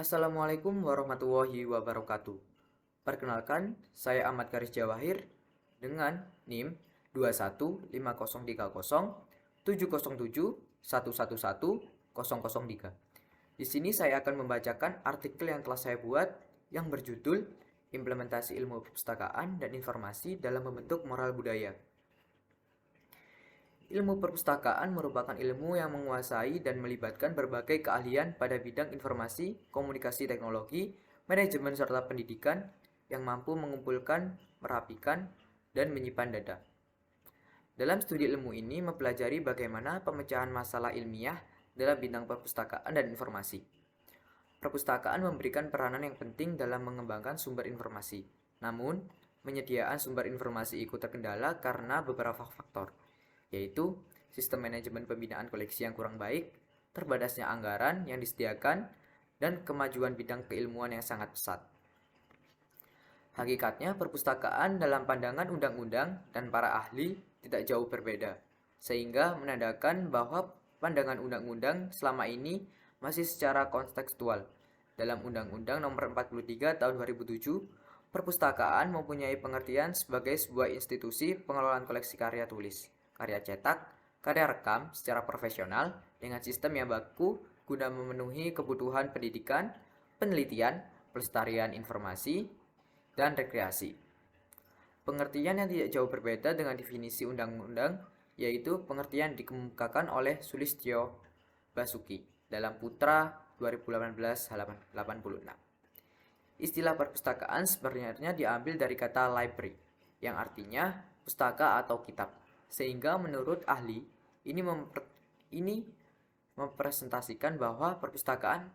Assalamualaikum warahmatullahi wabarakatuh. Perkenalkan, saya Ahmad Karis Jawahir dengan NIM 2150707111003. Di sini saya akan membacakan artikel yang telah saya buat yang berjudul Implementasi Ilmu Perpustakaan dan Informasi dalam Membentuk Moral Budaya. Ilmu perpustakaan merupakan ilmu yang menguasai dan melibatkan berbagai keahlian pada bidang informasi, komunikasi teknologi, manajemen serta pendidikan yang mampu mengumpulkan, merapikan, dan menyimpan data. Dalam studi ilmu ini mempelajari bagaimana pemecahan masalah ilmiah dalam bidang perpustakaan dan informasi. Perpustakaan memberikan peranan yang penting dalam mengembangkan sumber informasi. Namun, penyediaan sumber informasi ikut terkendala karena beberapa faktor, yaitu sistem manajemen pembinaan koleksi yang kurang baik, terbatasnya anggaran yang disediakan, dan kemajuan bidang keilmuan yang sangat pesat. Hakikatnya, perpustakaan dalam pandangan undang-undang dan para ahli tidak jauh berbeda, sehingga menandakan bahwa pandangan undang-undang selama ini masih secara kontekstual. Dalam Undang-Undang Nomor 43 Tahun 2007, perpustakaan mempunyai pengertian sebagai sebuah institusi pengelolaan koleksi karya tulis, karya cetak, karya rekam secara profesional dengan sistem yang baku guna memenuhi kebutuhan pendidikan, penelitian, pelestarian informasi, dan rekreasi. Pengertian yang tidak jauh berbeda dengan definisi undang-undang, yaitu pengertian dikemukakan oleh Sulistyo Basuki dalam Putra 2018 halaman 86. Istilah perpustakaan sebenarnya diambil dari kata library, yang artinya pustaka atau kitab. Sehingga menurut ahli, ini mempresentasikan bahwa perpustakaan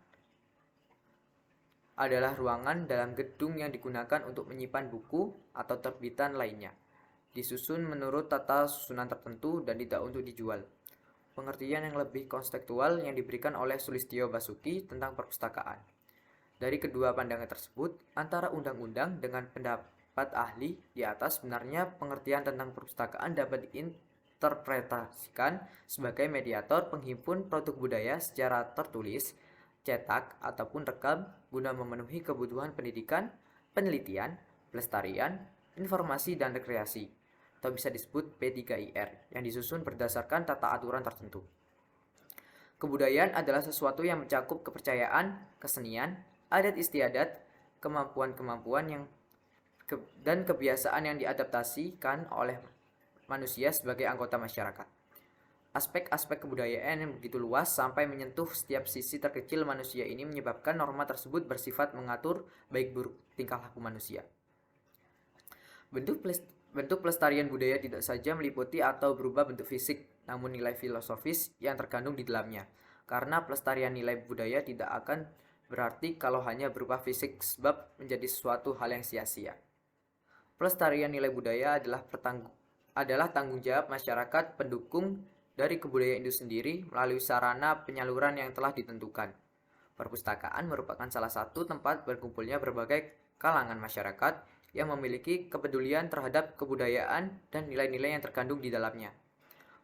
adalah ruangan dalam gedung yang digunakan untuk menyimpan buku atau terbitan lainnya, disusun menurut tata susunan tertentu dan tidak untuk dijual. Pengertian yang lebih konseptual yang diberikan oleh Sulistyo Basuki tentang perpustakaan. Dari kedua pandangan tersebut, antara undang-undang dengan pendapat ahli di atas, sebenarnya pengertian tentang perpustakaan dapat diinterpretasikan sebagai mediator penghimpun produk budaya secara tertulis, cetak, ataupun rekam guna memenuhi kebutuhan pendidikan, penelitian, pelestarian, informasi, dan rekreasi, atau bisa disebut P3IR, yang disusun berdasarkan tata aturan tertentu. Kebudayaan adalah sesuatu yang mencakup kepercayaan, kesenian, adat istiadat, kemampuan-kemampuan dan kebiasaan yang diadaptasikan oleh manusia sebagai anggota masyarakat. Aspek-aspek kebudayaan yang begitu luas sampai menyentuh setiap sisi terkecil manusia ini menyebabkan norma tersebut bersifat mengatur baik buruk tingkah laku manusia. Bentuk pelestarian budaya tidak saja meliputi atau berubah bentuk fisik, namun nilai filosofis yang terkandung di dalamnya. Karena pelestarian nilai budaya tidak akan berarti kalau hanya berupa fisik sebab menjadi sesuatu hal yang sia-sia. Pelestarian nilai budaya adalah tanggung jawab masyarakat pendukung dari kebudayaan itu sendiri melalui sarana penyaluran yang telah ditentukan. Perpustakaan merupakan salah satu tempat berkumpulnya berbagai kalangan masyarakat yang memiliki kepedulian terhadap kebudayaan dan nilai-nilai yang terkandung di dalamnya.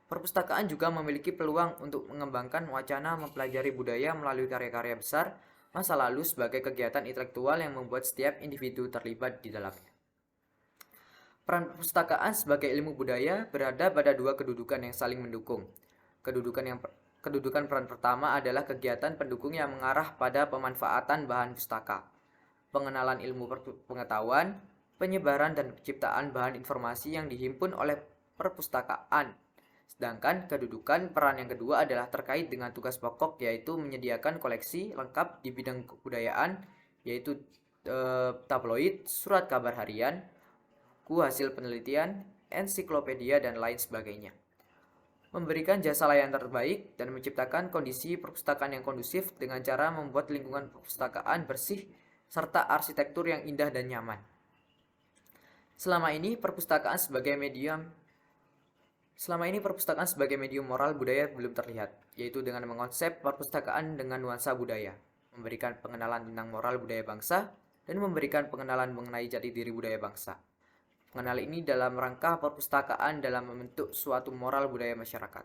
Perpustakaan juga memiliki peluang untuk mengembangkan wacana mempelajari budaya melalui karya-karya besar masa lalu sebagai kegiatan intelektual yang membuat setiap individu terlibat di dalamnya. Peran perpustakaan sebagai ilmu budaya berada pada dua kedudukan yang saling mendukung. Kedudukan peran pertama adalah kegiatan pendukung yang mengarah pada pemanfaatan bahan pustaka, pengenalan ilmu pengetahuan, penyebaran dan penciptaan bahan informasi yang dihimpun oleh perpustakaan. Sedangkan kedudukan peran yang kedua adalah terkait dengan tugas pokok, yaitu menyediakan koleksi lengkap di bidang kebudayaan, yaitu tabloid, surat kabar harian, buku hasil penelitian, ensiklopedia, dan lain sebagainya. Memberikan jasa layanan terbaik dan menciptakan kondisi perpustakaan yang kondusif dengan cara membuat lingkungan perpustakaan bersih serta arsitektur yang indah dan nyaman. Selama ini perpustakaan sebagai medium moral budaya belum terlihat, yaitu dengan mengonsep perpustakaan dengan nuansa budaya, memberikan pengenalan tentang moral budaya bangsa, dan memberikan pengenalan mengenai jati diri budaya bangsa. Pengenal ini dalam rangka perpustakaan dalam membentuk suatu moral budaya masyarakat.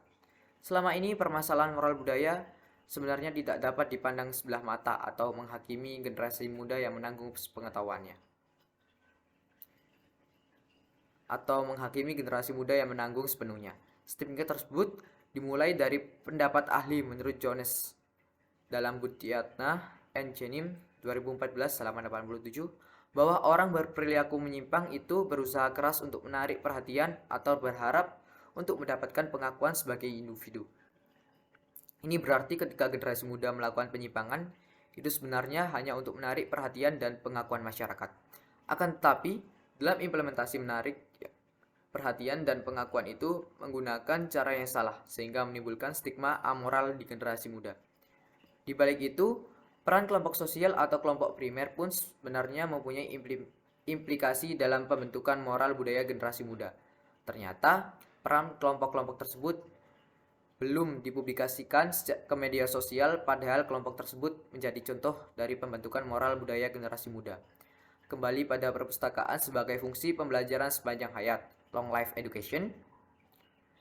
Selama ini permasalahan moral budaya sebenarnya tidak dapat dipandang sebelah mata atau menghakimi generasi muda yang menanggung pengetahuannya. Sepenuhnya. Statement tersebut dimulai dari pendapat ahli menurut Jones dalam Budiatna and Jenim 2014 halaman 87 bahwa orang berperilaku menyimpang itu berusaha keras untuk menarik perhatian atau berharap untuk mendapatkan pengakuan sebagai individu. Ini berarti ketika generasi muda melakukan penyimpangan, itu sebenarnya hanya untuk menarik perhatian dan pengakuan masyarakat. Akan tetapi, dalam implementasi menarik perhatian dan pengakuan itu menggunakan cara yang salah, sehingga menimbulkan stigma amoral di generasi muda. Di balik itu, peran kelompok sosial atau kelompok primer pun sebenarnya mempunyai implikasi dalam pembentukan moral budaya generasi muda. Ternyata, peran kelompok-kelompok tersebut belum dipublikasikan ke media sosial, padahal kelompok tersebut menjadi contoh dari pembentukan moral budaya generasi muda. Kembali pada perpustakaan sebagai fungsi pembelajaran sepanjang hayat, long life education.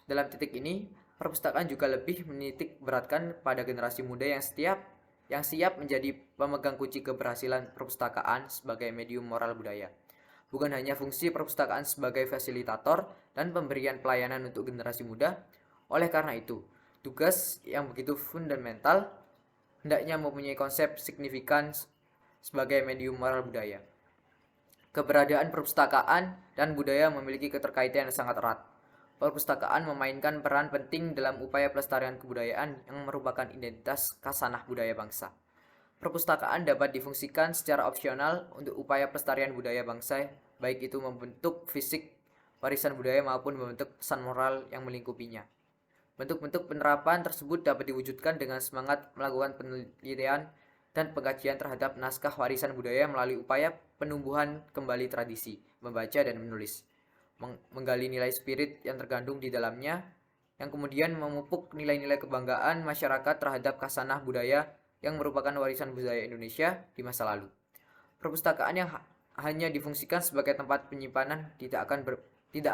Dalam titik ini, perpustakaan juga lebih menitik beratkan pada generasi muda yang siap menjadi pemegang kunci keberhasilan perpustakaan sebagai medium moral budaya. Bukan hanya fungsi perpustakaan sebagai fasilitator dan pemberian pelayanan untuk generasi muda. Oleh karena itu, tugas yang begitu fundamental hendaknya mempunyai konsep signifikan sebagai medium moral budaya. Keberadaan perpustakaan dan budaya memiliki keterkaitan yang sangat erat. Perpustakaan memainkan peran penting dalam upaya pelestarian kebudayaan yang merupakan identitas khasanah budaya bangsa. Perpustakaan dapat difungsikan secara opsional untuk upaya pelestarian budaya bangsa, baik itu membentuk fisik warisan budaya maupun membentuk pesan moral yang melingkupinya. Bentuk-bentuk penerapan tersebut dapat diwujudkan dengan semangat melakukan penelitian dan pengkajian terhadap naskah warisan budaya melalui upaya penumbuhan kembali tradisi, membaca dan menulis, menggali nilai spirit yang terkandung di dalamnya, yang kemudian memupuk nilai-nilai kebanggaan masyarakat terhadap khasanah budaya yang merupakan warisan budaya Indonesia di masa lalu. Perpustakaan yang hanya difungsikan sebagai tempat penyimpanan tidak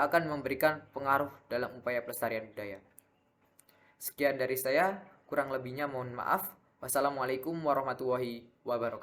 akan memberikan pengaruh dalam upaya pelestarian budaya. Sekian dari saya, kurang lebihnya mohon maaf. Wassalamualaikum warahmatullahi wabarakatuh.